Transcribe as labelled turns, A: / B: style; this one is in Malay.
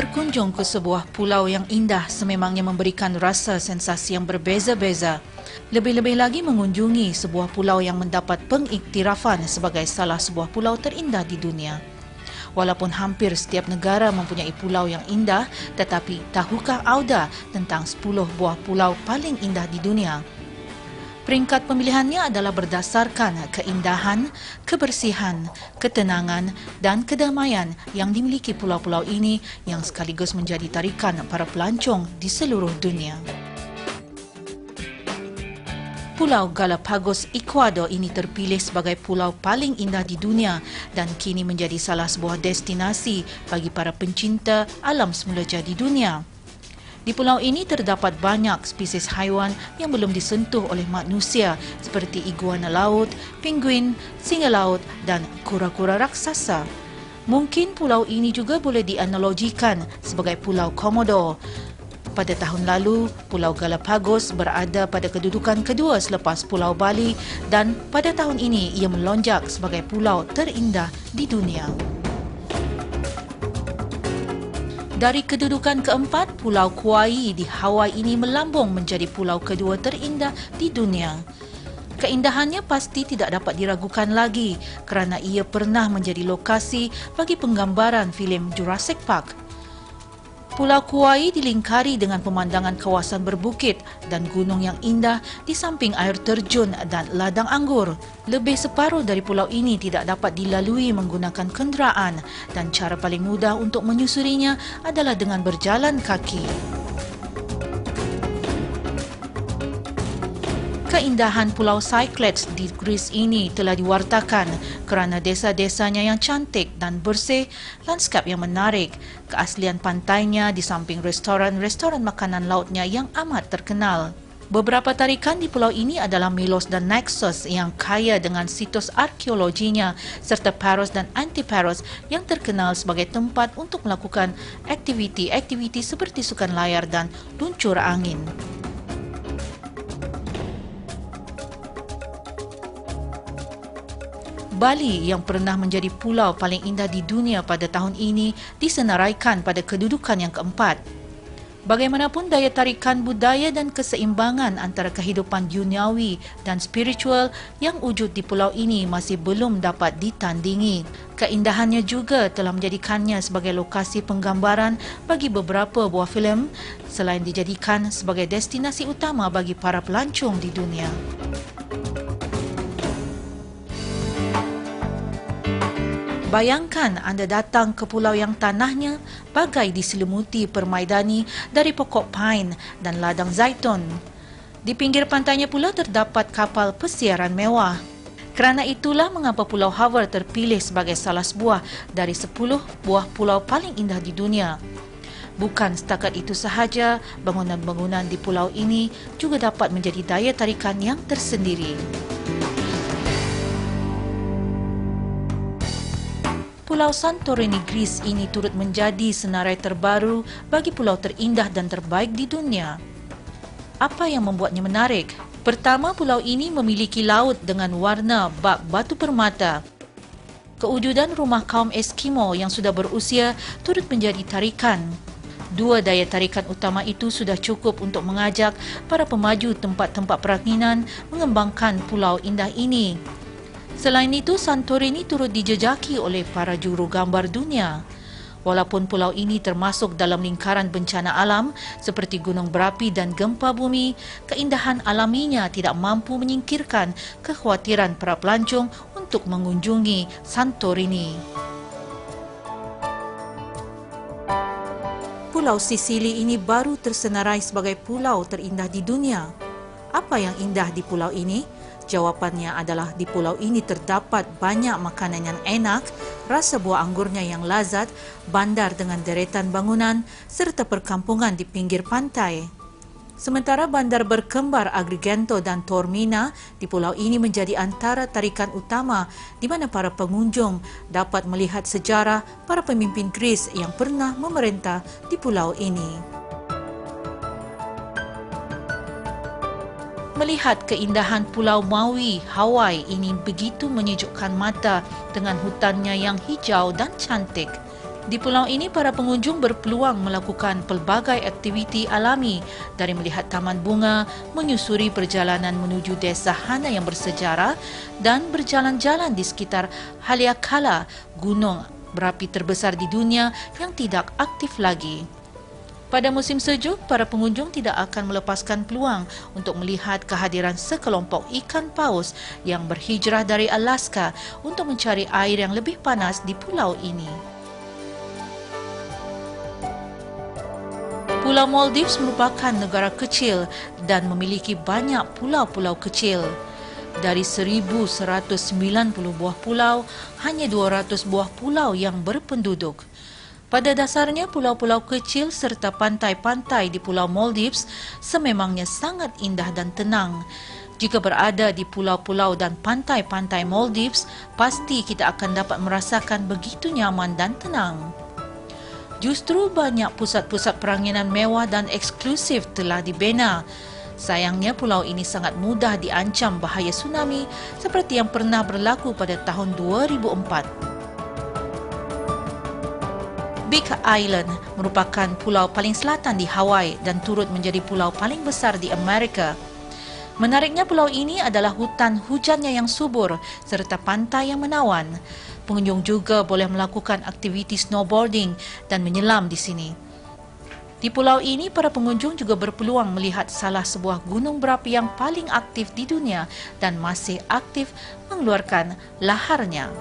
A: Berkunjung ke sebuah pulau yang indah sememangnya memberikan rasa sensasi yang berbeza-beza. Lebih-lebih lagi mengunjungi sebuah pulau yang mendapat pengiktirafan sebagai salah sebuah pulau terindah di dunia. Walaupun hampir setiap negara mempunyai pulau yang indah, tetapi tahukah Auda tentang 10 buah pulau paling indah di dunia? Peringkat pemilihannya adalah berdasarkan keindahan, kebersihan, ketenangan dan kedamaian yang dimiliki pulau-pulau ini yang sekaligus menjadi tarikan para pelancong di seluruh dunia. Pulau Galapagos, Ecuador ini terpilih sebagai pulau paling indah di dunia dan kini menjadi salah sebuah destinasi bagi para pencinta alam semula jadi dunia. Di pulau ini terdapat banyak spesies haiwan yang belum disentuh oleh manusia seperti iguana laut, penguin, singa laut dan kura-kura raksasa. Mungkin pulau ini juga boleh dianalogikan sebagai Pulau Komodo. Pada tahun lalu, Pulau Galapagos berada pada kedudukan kedua selepas Pulau Bali dan pada tahun ini ia melonjak sebagai pulau terindah di dunia. Dari kedudukan keempat, Pulau Kauai di Hawaii ini melambung menjadi pulau kedua terindah di dunia. Keindahannya pasti tidak dapat diragukan lagi kerana ia pernah menjadi lokasi bagi penggambaran filem Jurassic Park. Pulau Kauai dilingkari dengan pemandangan kawasan berbukit dan gunung yang indah di samping air terjun dan ladang anggur. Lebih separuh dari pulau ini tidak dapat dilalui menggunakan kenderaan dan cara paling mudah untuk menyusurinya adalah dengan berjalan kaki. Keindahan Pulau Cyclades di Greece ini telah diwartakan kerana desa-desanya yang cantik dan bersih, lanskap yang menarik, keaslian pantainya di samping restoran-restoran makanan lautnya yang amat terkenal. Beberapa tarikan di pulau ini adalah Milos dan Naxos yang kaya dengan situs arkeologinya serta Paros dan Antiparos yang terkenal sebagai tempat untuk melakukan aktiviti-aktiviti seperti sukan layar dan luncur angin. Bali yang pernah menjadi pulau paling indah di dunia pada tahun ini disenaraikan pada kedudukan yang keempat. Bagaimanapun daya tarikan budaya dan keseimbangan antara kehidupan duniawi dan spiritual yang wujud di pulau ini masih belum dapat ditandingi. Keindahannya juga telah menjadikannya sebagai lokasi penggambaran bagi beberapa buah filem selain dijadikan sebagai destinasi utama bagi para pelancong di dunia. Bayangkan anda datang ke pulau yang tanahnya bagai diselimuti permaidani dari pokok pine dan ladang zaitun. Di pinggir pantainya pula terdapat kapal pesiaran mewah. Kerana itulah mengapa Pulau Hawar terpilih sebagai salah sebuah dari 10 buah pulau paling indah di dunia. Bukan setakat itu sahaja, bangunan-bangunan di pulau ini juga dapat menjadi daya tarikan yang tersendiri. Pulau Santorini, Greece ini turut menjadi senarai terbaru bagi pulau terindah dan terbaik di dunia. Apa yang membuatnya menarik? Pertama, pulau ini memiliki laut dengan warna bak batu permata. Kewujudan rumah kaum Eskimo yang sudah berusia turut menjadi tarikan. Dua daya tarikan utama itu sudah cukup untuk mengajak para pemaju tempat-tempat peranginan mengembangkan pulau indah ini. Selain itu, Santorini turut dijejaki oleh para juru gambar dunia. Walaupun pulau ini termasuk dalam lingkaran bencana alam seperti gunung berapi dan gempa bumi, keindahan alaminya tidak mampu menyingkirkan kekhawatiran para pelancong untuk mengunjungi Santorini. Pulau Sisili ini baru tersenarai sebagai pulau terindah di dunia. Apa yang indah di pulau ini? Jawapannya adalah di pulau ini terdapat banyak makanan yang enak, rasa buah anggurnya yang lazat, bandar dengan deretan bangunan serta perkampungan di pinggir pantai. Sementara bandar berkembar Agrigento dan Taormina di pulau ini menjadi antara tarikan utama di mana para pengunjung dapat melihat sejarah para pemimpin Greece yang pernah memerintah di pulau ini. Melihat keindahan Pulau Maui, Hawaii ini begitu menyejukkan mata dengan hutannya yang hijau dan cantik. Di pulau ini, para pengunjung berpeluang melakukan pelbagai aktiviti alami dari melihat taman bunga, menyusuri perjalanan menuju desa Hana yang bersejarah dan berjalan-jalan di sekitar Haleakala, gunung berapi terbesar di dunia yang tidak aktif lagi. Pada musim sejuk, para pengunjung tidak akan melepaskan peluang untuk melihat kehadiran sekelompok ikan paus yang berhijrah dari Alaska untuk mencari air yang lebih panas di pulau ini. Pulau Maldives merupakan negara kecil dan memiliki banyak pulau-pulau kecil. Dari 1,190 buah pulau, hanya 200 buah pulau yang berpenduduk. Pada dasarnya, pulau-pulau kecil serta pantai-pantai di Pulau Maldives sememangnya sangat indah dan tenang. Jika berada di pulau-pulau dan pantai-pantai Maldives, pasti kita akan dapat merasakan begitu nyaman dan tenang. Justru banyak pusat-pusat peranginan mewah dan eksklusif telah dibina. Sayangnya, pulau ini sangat mudah diancam bahaya tsunami seperti yang pernah berlaku pada tahun 2004. Big Island merupakan pulau paling selatan di Hawaii dan turut menjadi pulau paling besar di Amerika. Menariknya, pulau ini adalah hutan hujannya yang subur serta pantai yang menawan. Pengunjung juga boleh melakukan aktiviti snowboarding dan menyelam di sini. Di pulau ini, para pengunjung juga berpeluang melihat salah sebuah gunung berapi yang paling aktif di dunia dan masih aktif mengeluarkan laharnya.